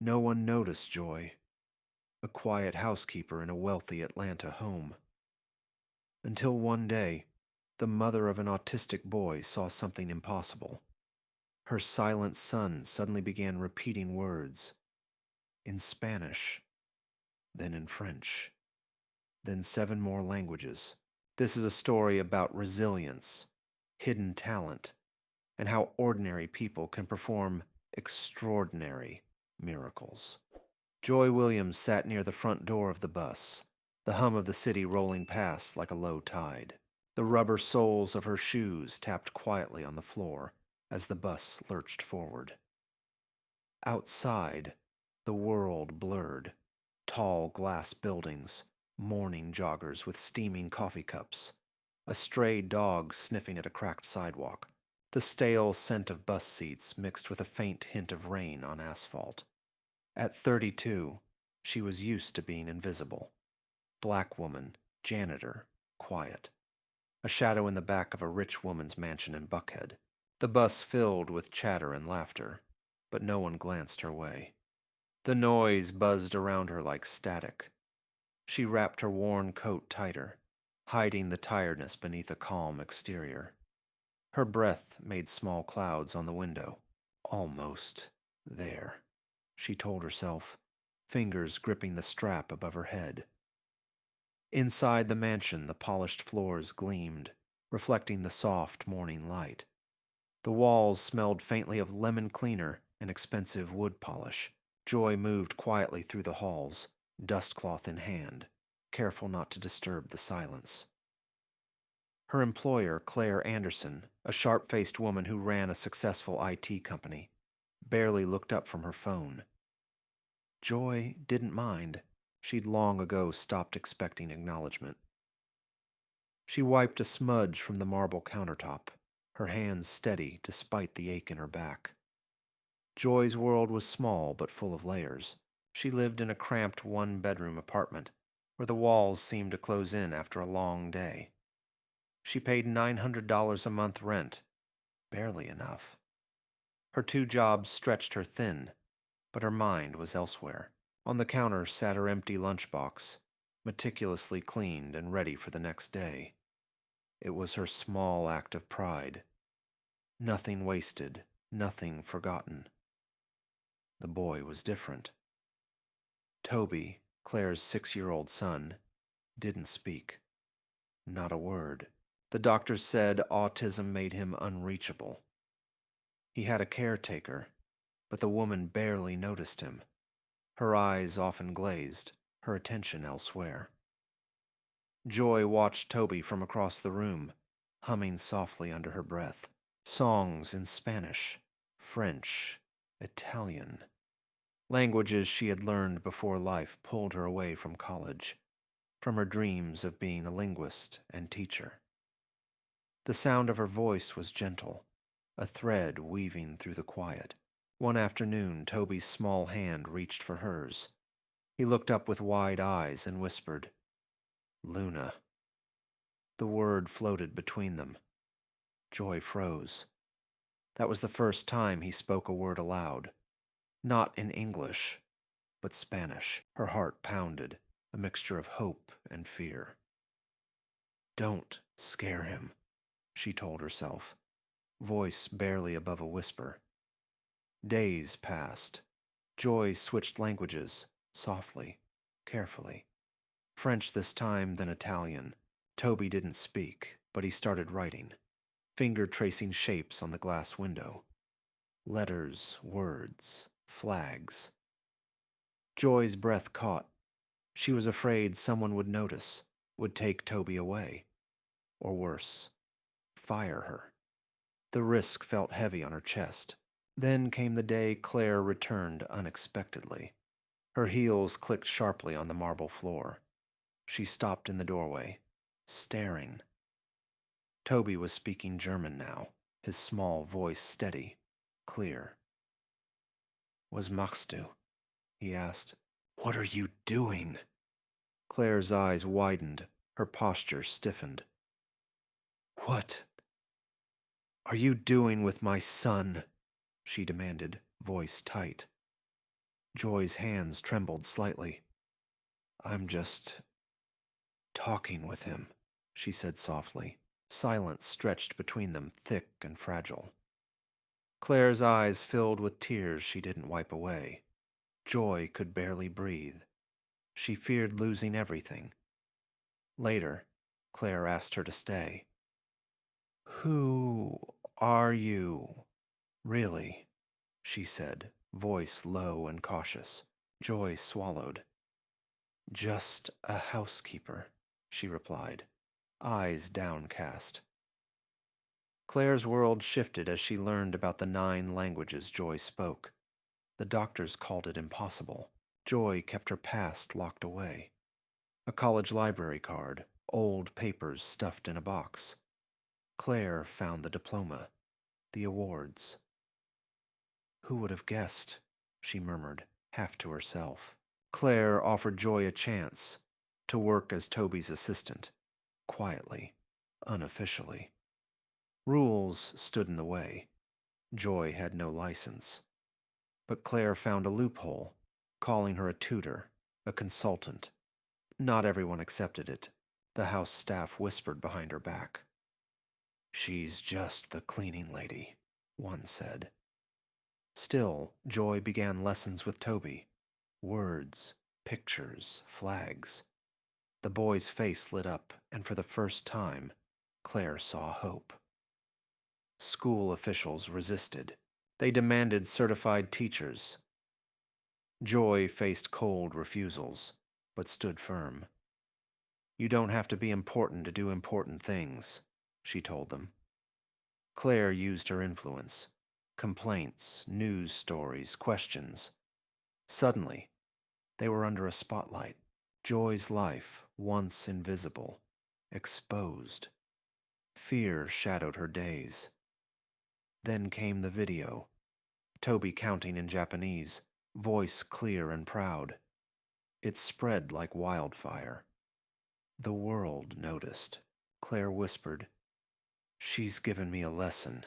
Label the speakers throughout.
Speaker 1: No one noticed Joy, a quiet housekeeper in a wealthy Atlanta home. Until one day, the mother of an autistic boy saw something impossible. Her silent son suddenly began repeating words in Spanish, then in French, then 7 more languages. This is a story about resilience, hidden talent, and how ordinary people can perform extraordinary miracles. Joy Williams sat near the front door of the bus, the hum of the city rolling past like a low tide. The rubber soles of her shoes tapped quietly on the floor as the bus lurched forward. Outside, the world blurred. Tall glass buildings, morning joggers with steaming coffee cups, a stray dog sniffing at a cracked sidewalk, the stale scent of bus seats mixed with a faint hint of rain on asphalt. At 32, she was used to being invisible. Black woman, janitor, quiet. A shadow in the back of a rich woman's mansion in Buckhead. The bus filled with chatter and laughter, but no one glanced her way. The noise buzzed around her like static. She wrapped her worn coat tighter, hiding the tiredness beneath a calm exterior. Her breath made small clouds on the window. Almost there, she told herself, fingers gripping the strap above her head. Inside the mansion, the polished floors gleamed, reflecting the soft morning light. The walls smelled faintly of lemon cleaner and expensive wood polish. Joy moved quietly through the halls, dustcloth in hand, careful not to disturb the silence. Her employer, Claire Anderson, a sharp-faced woman who ran a successful IT company, barely looked up from her phone. Joy didn't mind. She'd long ago stopped expecting acknowledgement. She wiped a smudge from the marble countertop, her hands steady despite the ache in her back. Joy's world was small but full of layers. She lived in a cramped one-bedroom apartment where the walls seemed to close in after a long day. She paid $900 a month rent, barely enough. Her 2 jobs stretched her thin, but her mind was elsewhere. On the counter sat her empty lunchbox, meticulously cleaned and ready for the next day. It was her small act of pride. Nothing wasted, nothing forgotten. The boy was different. Toby, Claire's 6-year-old son, didn't speak. Not a word. The doctors said autism made him unreachable. He had a caretaker, but the woman barely noticed him. Her eyes often glazed, her attention elsewhere. Joy watched Toby from across the room, humming softly under her breath. Songs in Spanish, French, Italian. Languages she had learned before life pulled her away from college, from her dreams of being a linguist and teacher. The sound of her voice was gentle, a thread weaving through the quiet. One afternoon, Toby's small hand reached for hers. He looked up with wide eyes and whispered, "Luna." The word floated between them. Joy froze. That was the first time he spoke a word aloud. Not in English, but Spanish. Her heart pounded, a mixture of hope and fear. "Don't scare him," she told herself, voice barely above a whisper. Days passed. Joy switched languages, softly, carefully. French this time, then Italian. Toby didn't speak, but he started writing, finger tracing shapes on the glass window. Letters, words, flags. Joy's breath caught. She was afraid someone would notice, would take Toby away. Or worse, fire her. The risk felt heavy on her chest. Then came the day Claire returned unexpectedly. Her heels clicked sharply on the marble floor. She stopped in the doorway, staring. Toby was speaking German now, his small voice steady, clear. "Was machst du?" he asked. "What are you doing?" Claire's eyes widened, her posture stiffened. "What are you doing with my son?" she demanded, voice tight. Joy's hands trembled slightly. I'm just talking with him, she said softly. Silence stretched between them, thick and fragile. Claire's eyes filled with tears she didn't wipe away. Joy could barely breathe. She feared losing everything. Later, Claire asked her to stay. Who are you, really? She said, voice low and cautious. Joy swallowed. Just a housekeeper, she replied, eyes downcast. Claire's world shifted as she learned about the 9 languages Joy spoke. The doctors called it impossible. Joy kept her past locked away. A college library card, old papers stuffed in a box. Claire found the diploma, the awards. Who would have guessed? She murmured, half to herself. Claire offered Joy a chance to work as Toby's assistant, quietly, unofficially. Rules stood in the way. Joy had no license. But Claire found a loophole, calling her a tutor, a consultant. Not everyone accepted it. The house staff whispered behind her back. She's just the cleaning lady, one said. Still, Joy began lessons with Toby. Words, pictures, flags. The boy's face lit up, and for the first time, Claire saw hope. School officials resisted. They demanded certified teachers. Joy faced cold refusals, but stood firm. You don't have to be important to do important things, she told them. Claire used her influence. Complaints, news stories, questions. Suddenly, they were under a spotlight. Joy's life, once invisible, exposed. Fear shadowed her days. Then came the video. Toby counting in Japanese, voice clear and proud. It spread like wildfire. The world noticed. Claire whispered, She's given me a lesson.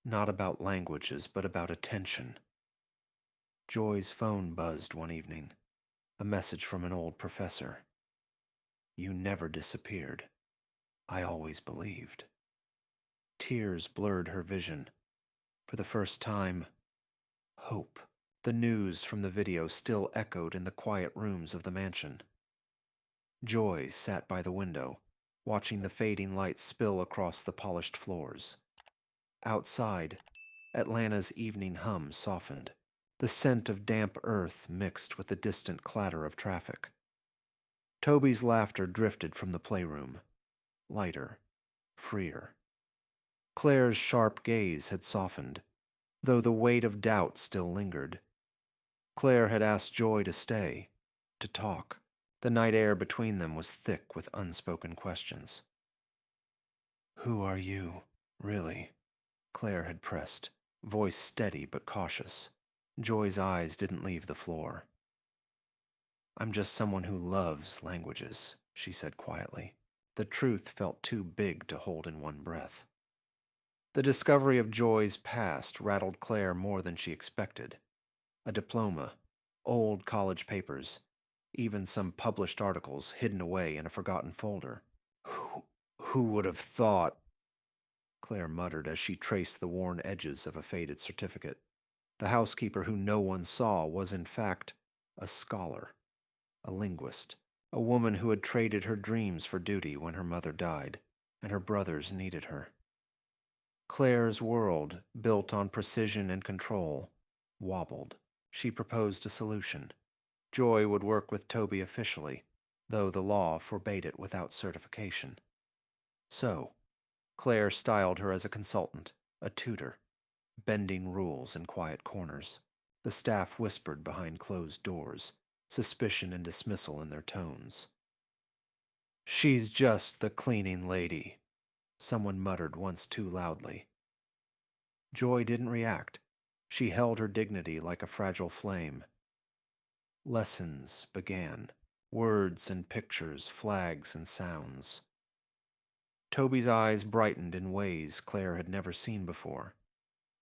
Speaker 1: Not about languages, but about attention. Joy's phone buzzed one evening. A message from an old professor. You never disappeared. I always believed. Tears blurred her vision. For the first time, hope. The news from the video still echoed in the quiet rooms of the mansion. Joy sat by the window, watching the fading light spill across the polished floors. Outside, Atlanta's evening hum softened. The scent of damp earth mixed with the distant clatter of traffic. Toby's laughter drifted from the playroom, lighter, freer. Claire's sharp gaze had softened, though the weight of doubt still lingered. Claire had asked Joy to stay, to talk. The night air between them was thick with unspoken questions. Who are you, really? Claire had pressed, voice steady but cautious. Joy's eyes didn't leave the floor. I'm just someone who loves languages, she said quietly. The truth felt too big to hold in one breath. The discovery of Joy's past rattled Claire more than she expected. A diploma, old college papers, even some published articles hidden away in a forgotten folder. Who would have thought? Claire muttered as she traced the worn edges of a faded certificate. The housekeeper who no one saw was, in fact, a scholar, a linguist, a woman who had traded her dreams for duty when her mother died, and her brothers needed her. Claire's world, built on precision and control, wobbled. She proposed a solution. Joy would work with Toby officially, though the law forbade it without certification. So, Claire styled her as a consultant, a tutor, bending rules in quiet corners. The staff whispered behind closed doors, suspicion and dismissal in their tones. She's just the cleaning lady, someone muttered once too loudly. Joy didn't react. She held her dignity like a fragile flame. Lessons began. Words and pictures, flags and sounds. Toby's eyes brightened in ways Claire had never seen before.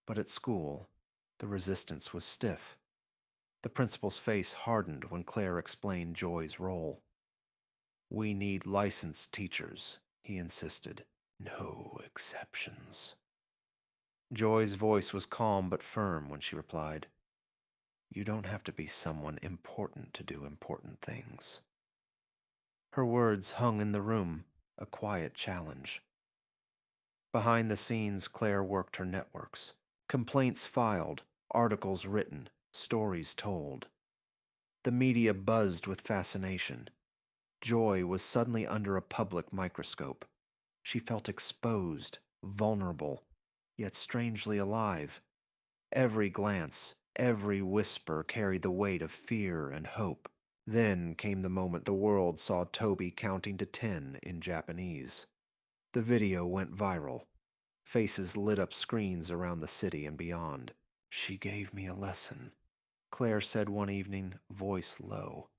Speaker 1: But at school, the resistance was stiff. The principal's face hardened when Claire explained Joy's role. "We need licensed teachers," he insisted. "No exceptions." Joy's voice was calm but firm when she replied, "You don't have to be someone important to do important things." Her words hung in the room, a quiet challenge. Behind the scenes, Claire worked her networks. Complaints filed, articles written, stories told. The media buzzed with fascination. Joy was suddenly under a public microscope. She felt exposed, vulnerable, yet strangely alive. Every glance, every whisper carried the weight of fear and hope. Then came the moment the world saw Toby counting to 10 in Japanese. The video went viral. Faces lit up screens around the city and beyond. "She gave me a lesson," Claire said one evening, voice low.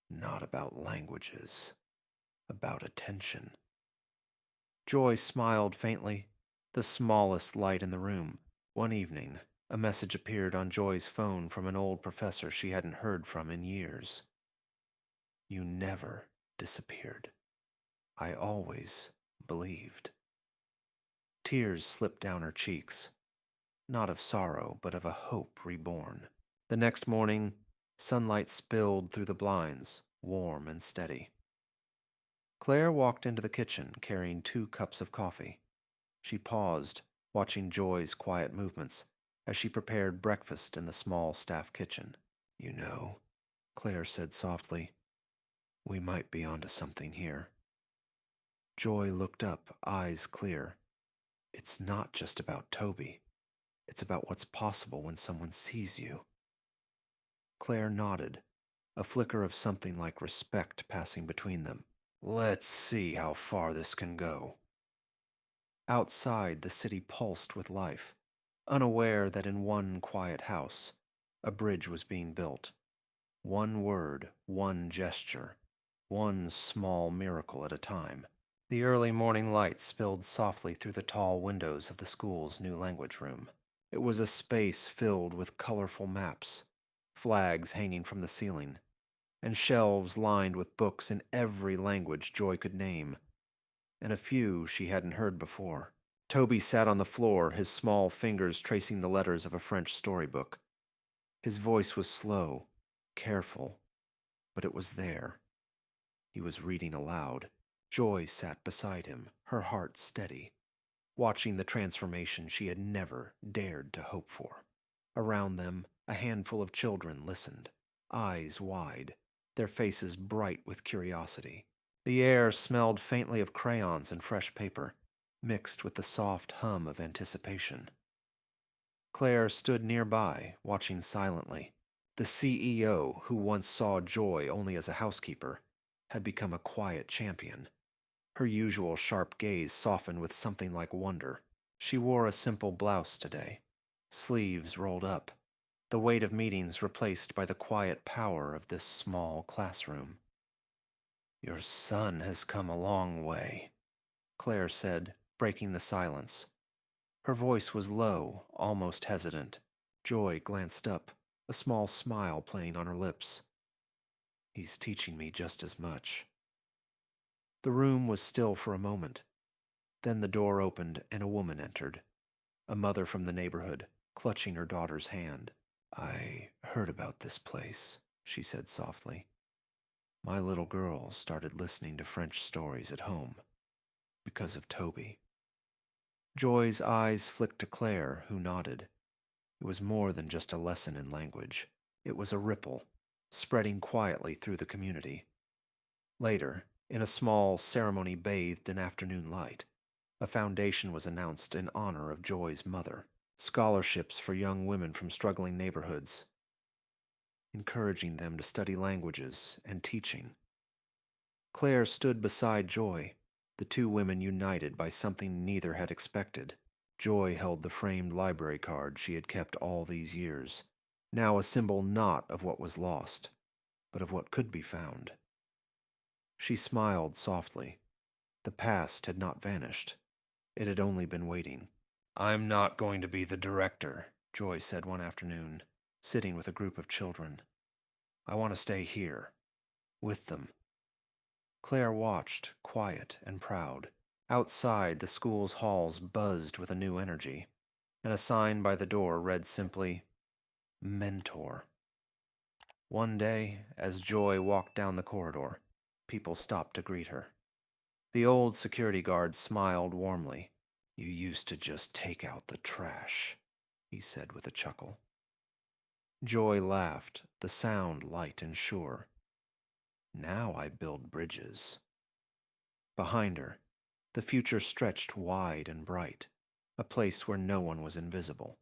Speaker 1: "Not about languages, about attention." Joy smiled faintly, the smallest light in the room. One evening, a message appeared on Joy's phone from an old professor she hadn't heard from in years. "You never disappeared. I always believed." Tears slipped down her cheeks, not of sorrow, but of a hope reborn. The next morning, sunlight spilled through the blinds, warm and steady. Claire walked into the kitchen carrying 2 cups of coffee. She paused, watching Joy's quiet movements as she prepared breakfast in the small staff kitchen. "You know," Claire said softly, "we might be onto something here." Joy looked up, eyes clear. "It's not just about Toby. It's about what's possible when someone sees you." Claire nodded, a flicker of something like respect passing between them. "Let's see how far this can go." Outside, the city pulsed with life, unaware that in one quiet house, a bridge was being built. One word, one gesture, one small miracle at a time. The early morning light spilled softly through the tall windows of the school's new language room. It was a space filled with colorful maps, flags hanging from the ceiling, and shelves lined with books in every language Joy could name, and a few she hadn't heard before. Toby sat on the floor, his small fingers tracing the letters of a French storybook. His voice was slow, careful, but it was there. He was reading aloud. Joy sat beside him, her heart steady, watching the transformation she had never dared to hope for. Around them, a handful of children listened, eyes wide, their faces bright with curiosity. The air smelled faintly of crayons and fresh paper, mixed with the soft hum of anticipation. Claire stood nearby, watching silently. The CEO, who once saw Joy only as a housekeeper, had become a quiet champion. Her usual sharp gaze softened with something like wonder. She wore a simple blouse today, sleeves rolled up, the weight of meetings replaced by the quiet power of this small classroom. "Your son has come a long way," Claire said, breaking the silence. Her voice was low, almost hesitant. Joy glanced up, a small smile playing on her lips. "He's teaching me just as much." The room was still for a moment. Then the door opened and a woman entered, a mother from the neighborhood, clutching her daughter's hand. "I heard about this place," she said softly. "My little girl started listening to French stories at home because of Toby." Joy's eyes flicked to Claire, who nodded. It was more than just a lesson in language. It was a ripple, spreading quietly through the community. Later, in a small ceremony bathed in afternoon light, a foundation was announced in honor of Joy's mother. Scholarships for young women from struggling neighborhoods, encouraging them to study languages and teaching. Claire stood beside Joy, the 2 women united by something neither had expected. Joy held the framed library card she had kept all these years, now a symbol not of what was lost, but of what could be found. She smiled softly. The past had not vanished. It had only been waiting. "I'm not going to be the director," Joy said one afternoon. sitting with a group of children. I want to stay here, with them. Claire watched, quiet and proud. Outside, the school's halls buzzed with a new energy, and a sign by the door read simply, Mentor. One day, as Joy walked down the corridor, people stopped to greet her. The old security guard smiled warmly. You used to just take out the trash, he said with a chuckle. Joy laughed, the sound light and sure. Now I build bridges. Behind her, the future stretched wide and bright, a place where no one was invisible.